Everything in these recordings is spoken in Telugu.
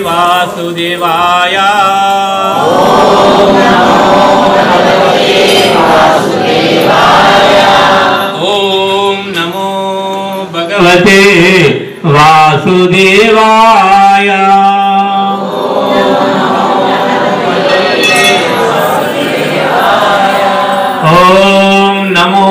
वासुदेवाय ओम नमो भगवते वासुदेवाय ओम नमो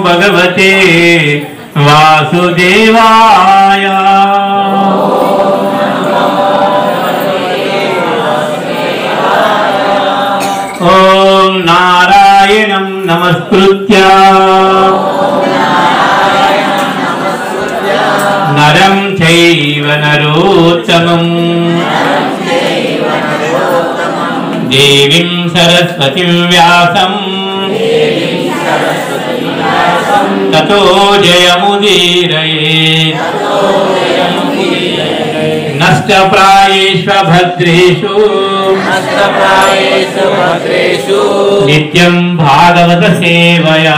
भगवते वासुदेवाय ओम नारायणं नमस्कृत्य नरं चैव नरोत्तमं देवीं सरस्वतीं व्यासं ततो जयमुदीरयेत् नष्टप्रायेषु भद्रेषु नित्यं भागवत सेवया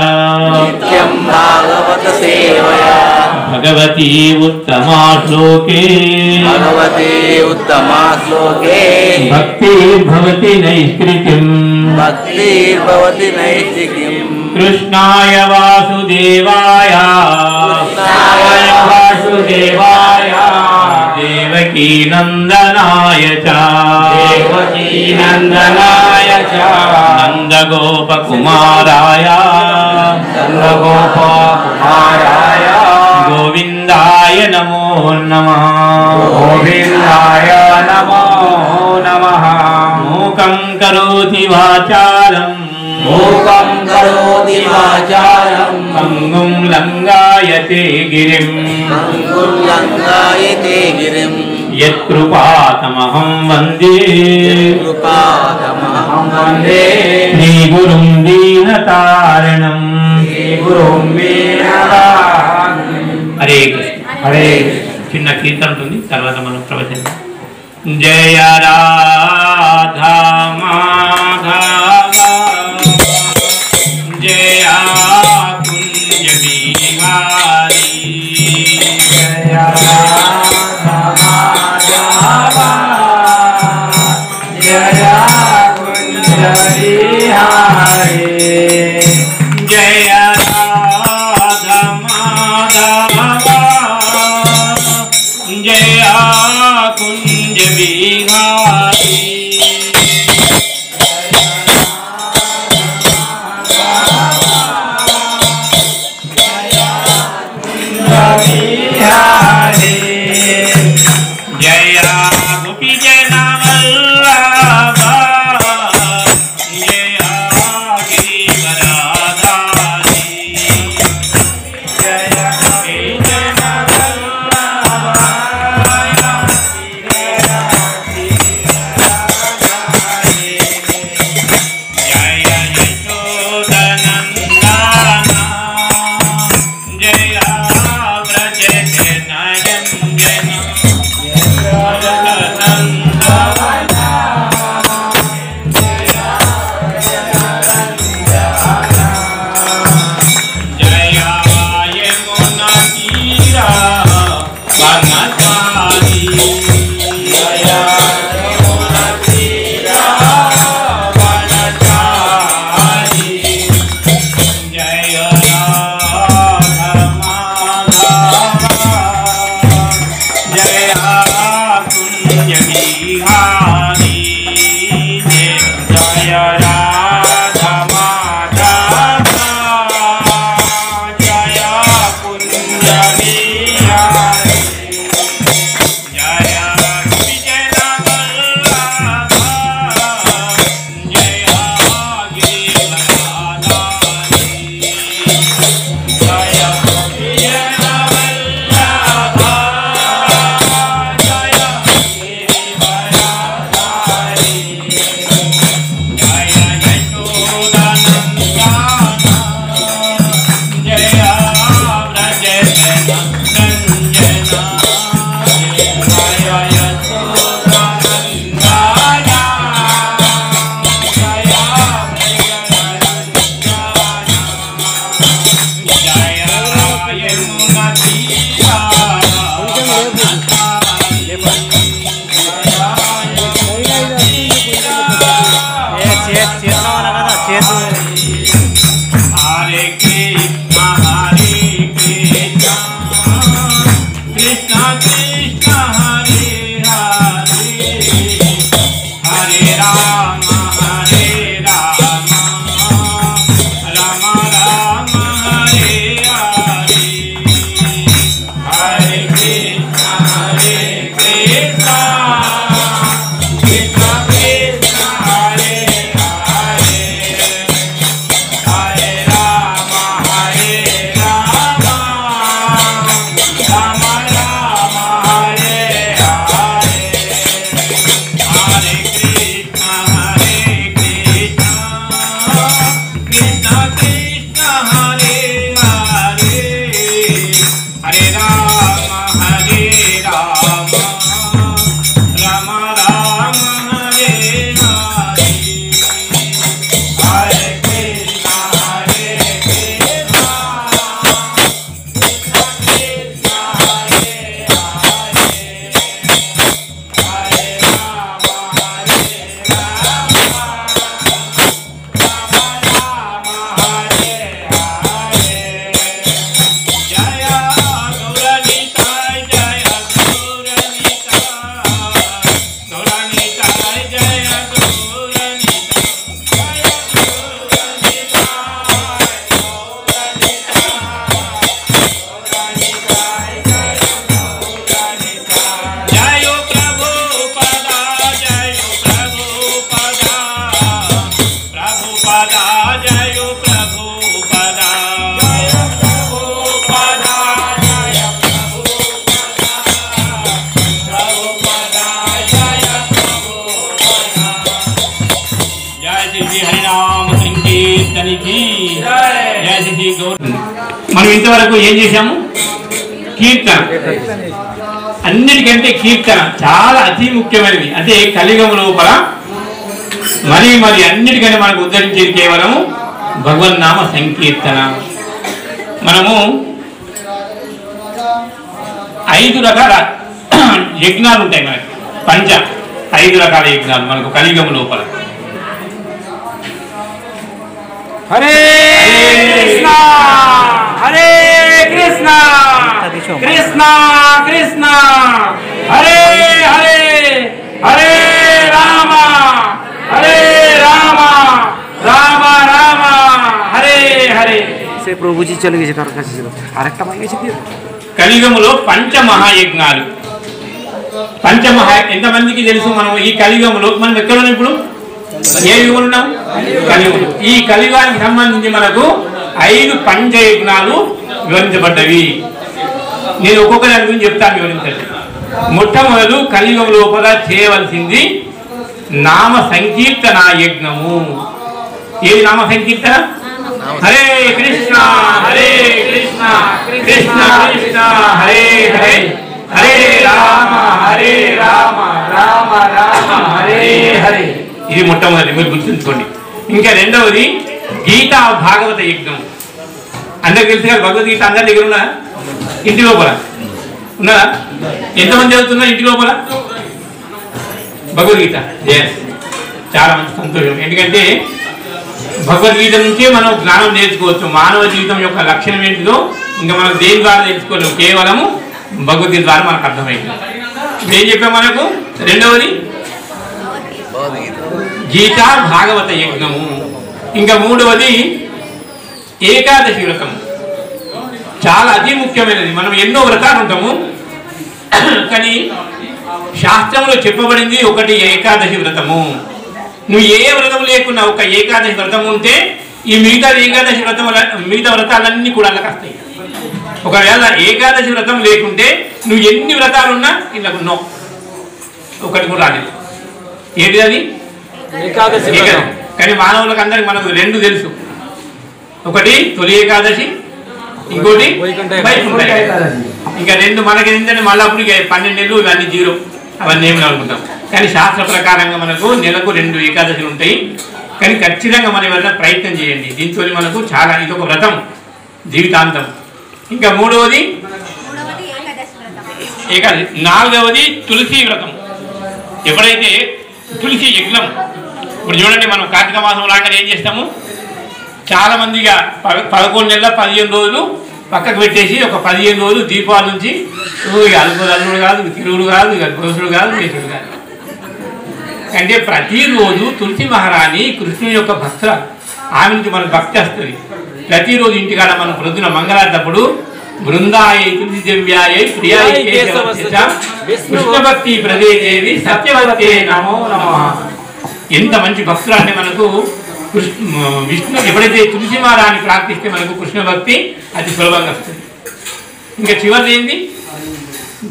भगवती उत्तमा श्लोके भक्तिर्भवति नैष्कृतिम् कृष्णाय वासुदेवाय देवकी नंदनाय च नंदगोपकुमाराय गोविंदाय नमो नमः मूकं करोति वाचालम् पंगुं लंगायते गिरिं यत्कृपातमहं वन्दे श्रीगुरुं दीनतारिणं हरे हरे చిన్న కీర్తన ఉంటుంది తర్వాత మనం ప్రవచనం జయ రాధా మాధవ जय कुंज बिहारी जय जय कुंज बिहारी जय राधा माधव जय कुंज बिहारी जय गोपी जन वल्लभ जय गिरिवराधारी जय गोपी जन जय यशोदनंदन जय व्रज नयन మహారానికి జయ శ్రీ గౌర్. మనం ఇంతవరకు ఏం చేశాము? కీర్తన. అన్నిటికంటే కీర్తన చాలా అతి ముఖ్యమైనది. అంటే కలియుగం లోపల మరి అన్నిటికంటే మనకు ఉద్ధరించేది కేవలం భగవన్నామ సంకీర్తన. మనము 5 రకాల యజ్ఞాలు ఉంటాయి మనకి. 5 రకాల యజ్ఞాలు మనకు కలియుగం లోపల. హరే కృష్ణ హరే కృష్ణ కృష్ణ కృష్ణ హరే హరే హరే రామ హరే రామ రామ రామ హరే హరే. সে প্রভুজি চলে গেছে, কারোর কাছে ছিল আরেকটা মাই গেছে। కలియుగములో పంచమహాయజ్ఞాలు. ఎంతమందికి తెలుసు? మనం ఈ కలియుగంలో మనం ఎక్కడ ఉన్నాం ఇప్పుడు? ఏ యుగంలో ఉన్నాం? కలియుగం. ఈ కలియుగానికి సంబంధించి మనకు 5 పంచయజ్ఞాలు వివరించబడ్డవి. నేను ఒక్కొక్క దాని గురించి చెప్తాను, వివరించండి. మొట్టమొదలు కలియుగం లోపల చేయవలసింది నామ సంకీర్తన యజ్ఞము. ఏది నామ సంకీర్తన? హరే కృష్ణ హరే కృష్ణ కృష్ణ కృష్ణ హరే హరే హరే రామ రామ రామ హరే హరే. ఇది మొట్టమొదటి, మీరు గుర్తుంచుకోండి. ఇంకా రెండవది గీతా భాగవత యజ్ఞం. అందరికి తెలుసు కదా, భగవద్గీత అందరి దగ్గర ఉన్నా? ఇంటి లోపల ఉన్నారా? ఎంతమంది చదువుతున్నారు ఇంటి లోపల భగవద్గీత? చాలా మంచి సంతోషం. ఎందుకంటే భగవద్గీత నుంచే మనం జ్ఞానం నేర్చుకోవచ్చు. మానవ జీవితం యొక్క లక్షణం ఏంటిదో ఇంకా మనం దేని ద్వారా తెలుసుకోలేము, కేవలము భగవద్గీత ద్వారా మనకు అర్థమైంది. ఏం చెప్పాం మనకు? రెండవది గీతా భాగవత యజ్ఞము. ఇంకా మూడవది ఏకాదశి వ్రతం. చాలా అతి ముఖ్యమైనది. మనం ఎన్నో వ్రతాలు ఉంటాము, కానీ శాస్త్రంలో చెప్పబడింది ఒకటి ఏకాదశి వ్రతము. నువ్వు ఏ వ్రతం లేకున్నా ఒక ఏకాదశి వ్రతం ఉంటే ఈ మిగతా వ్రతాలన్నీ కూడా అలా వస్తాయి. ఒకవేళ ఏకాదశి వ్రతం లేకుంటే నువ్వు ఎన్ని వ్రతాలున్నా ఇలా ఉన్నావు, ఒకటి కూడా రాలేదు. ఏంటి అది? ఏకాదశి. కానీ మానవులకు అందరికి మనకు 2 తెలుసు. ఒకటి తొలి ఏకాదశి, ఇంకోటి వైకుంఠ ఏకాదశి. ఇంకా 2 మనకి ఏంటంటే మళ్ళీ అప్పుడు 12 నెలలు ఇవన్నీ 0, అవన్నీ ఏమి అనుకుంటాం. కానీ శాస్త్ర ప్రకారంగా మనకు నెలకు 2 ఏకాదశులు ఉంటాయి. కానీ ఖచ్చితంగా మనం ఏమైనా ప్రయత్నం చేయండి. దీంతో మనకు చాలా ఇదొక వ్రతం జీవితాంతం. ఇంకా మూడవది ఏకాదశి. 4వది తులసి వ్రతం. ఎప్పుడైతే తులసి యజ్ఞం, ఇప్పుడు చూడండి మనం కార్తీక మాసం రాగానే ఏం చేస్తాము, చాలా మందిగా 11 నెలల 15 రోజులు పక్కకు పెట్టేసి ఒక 15 రోజులు దీపాల నుంచి అల్లుడు కాదు, తిరుగుడు కాదు, గోసుడు కాదు, వేసుడు కాదు. అంటే ప్రతిరోజు తులసి మహారాణి కృష్ణుని యొక్క భక్తురాలు, ఆమె నుంచి మనకు భక్తి వస్తుంది. ప్రతిరోజు ఇంటికాడ మనం ప్రొద్దున మంగళార్థప్పుడు బృందాయ తులసి దివ్యాయ ప్రియాయ కృష్ణ భక్తి ప్రదేదేవి సత్యవతే నమో నమః. ఎంత మంచి భక్తురాన్ని మనకు విష్ణు ఎప్పుడైతే తులసి మహారాణి ప్రార్థిస్తే మనకు కృష్ణ భక్తి అతి సులభంగా వస్తుంది. ఇంకా చివరిది ఏంది?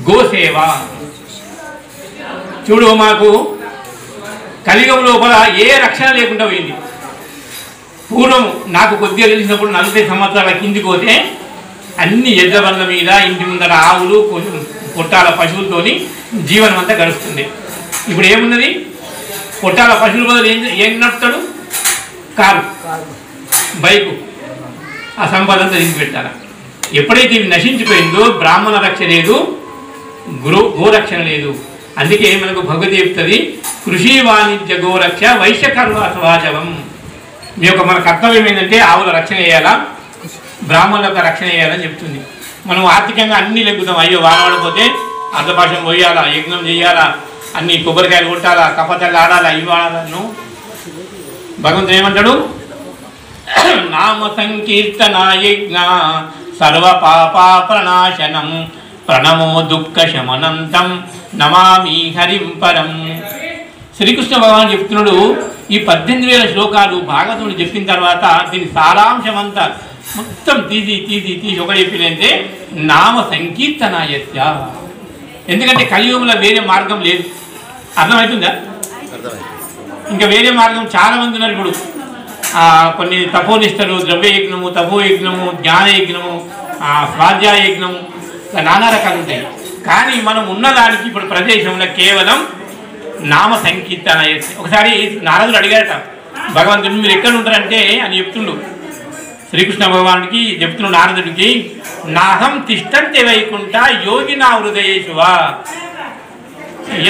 గోసేవ. చూడు, మాకు కలియుగం లోపల ఏ రక్షణ లేకుండా పోయింది. పూర్వం నాకు కొద్దిగా తెలిసినప్పుడు 40 సంవత్సరాల కిందికి పోతే అన్ని ఎడ్ల బండ్ల మీద ఇంటి ముందర ఆవులు పొట్టాల పశువులతోని జీవనం అంతా గడుస్తుంది. ఇప్పుడు ఏమున్నది? పొట్టాల పశువుల బదులు ఏం నడుపుతాడు? Car, bike. ఆ సంపద అంతా దిగి పెట్టాలి. ఎప్పుడైతే ఇవి నశించిపోయిందో బ్రాహ్మణ రక్ష లేదు, గోరక్షణ లేదు. అందుకే మనకు భగవతి చెప్తుంది, కృషి వాణిజ్య గోరక్ష వైశ్యకర్మ సమాజం. మీ యొక్క మన కర్తవ్యం ఏంటంటే ఆవుల రక్షణ చేయాలా, బ్రాహ్మణుల యొక్క రక్షణ చేయాలని చెప్తుంది. మనం ఆర్థికంగా అన్నీ లెగ్గుతాం. అయ్యో వాడకపోతే అర్ధపాశం పోయాలా, యజ్ఞం చేయాలా, అన్ని కొబ్బరికాయలు కొట్టాలా, కపతలు ఆడాలా, ఇవి ఆడాలను. భగవంతుడు ఏమంటాడు? నామ సంకీర్తన యజ్ఞ సర్వ పాపా ప్రణాశనం ప్రణమో దుఃఖ శమనంతం నమామి హరిం పరం. శ్రీకృష్ణ భగవాన్ చెప్తున్నాడు, ఈ 18,000 శ్లోకాలు భాగవతుడు చెప్పిన తర్వాత దీని సారాంశం అంతా మొత్తం తీసి ఒకటి చెప్పిందంటే నామ సంకీర్తనాయస్య. ఎందుకంటే కలియుగంలో వేరే మార్గం లేదు. అర్థమవుతుందా? ఇంకా వేరే మార్గం చాలా మంది ఉన్నారు. ఇప్పుడు కొన్ని తపోనిష్టలు, ద్రవ్యయజ్ఞము, తపోయజ్ఞము, జ్ఞానయజ్ఞము, స్వాధ్యాయ యజ్ఞము, నానా రకాలు ఉంటాయి. కానీ మనం ఉన్నదానికి ఇప్పుడు ప్రదేశంలో కేవలం నామ సంకీర్తన చేస్తే. ఒకసారి నారదుడు అడిగారట భగవంతుడిని, మీరు ఎక్కడ ఉంటారంటే అని చెప్తుండు. శ్రీకృష్ణ భగవానుడికి చెప్తున్నాడు నారదుడికి, నాహం తిష్టంతే వైకుంఠ యోగినా హృదయేషువా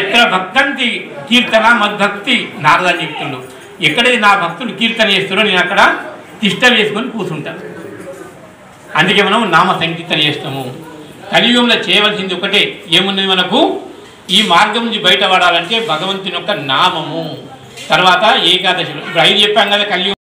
ఎత్ర భక్తంతి కీర్తన మద్భక్తి నారద అని చెప్తుండు. ఎక్కడైతే నా భక్తులు కీర్తన చేస్తారో నేను అక్కడ తిష్ట వేసుకొని కూర్చుంటాను. అందుకే మనం నామ సంకీర్తన చేస్తాము. కలియుగంలో చేయవలసింది ఒకటే, ఏమున్నది మనకు ఈ మార్గం నుంచి బయటపడాలంటే భగవంతుని యొక్క నామము, తర్వాత ఏకాదశులు. ఇప్పుడు 5 చెప్పాం కదా కలియుగం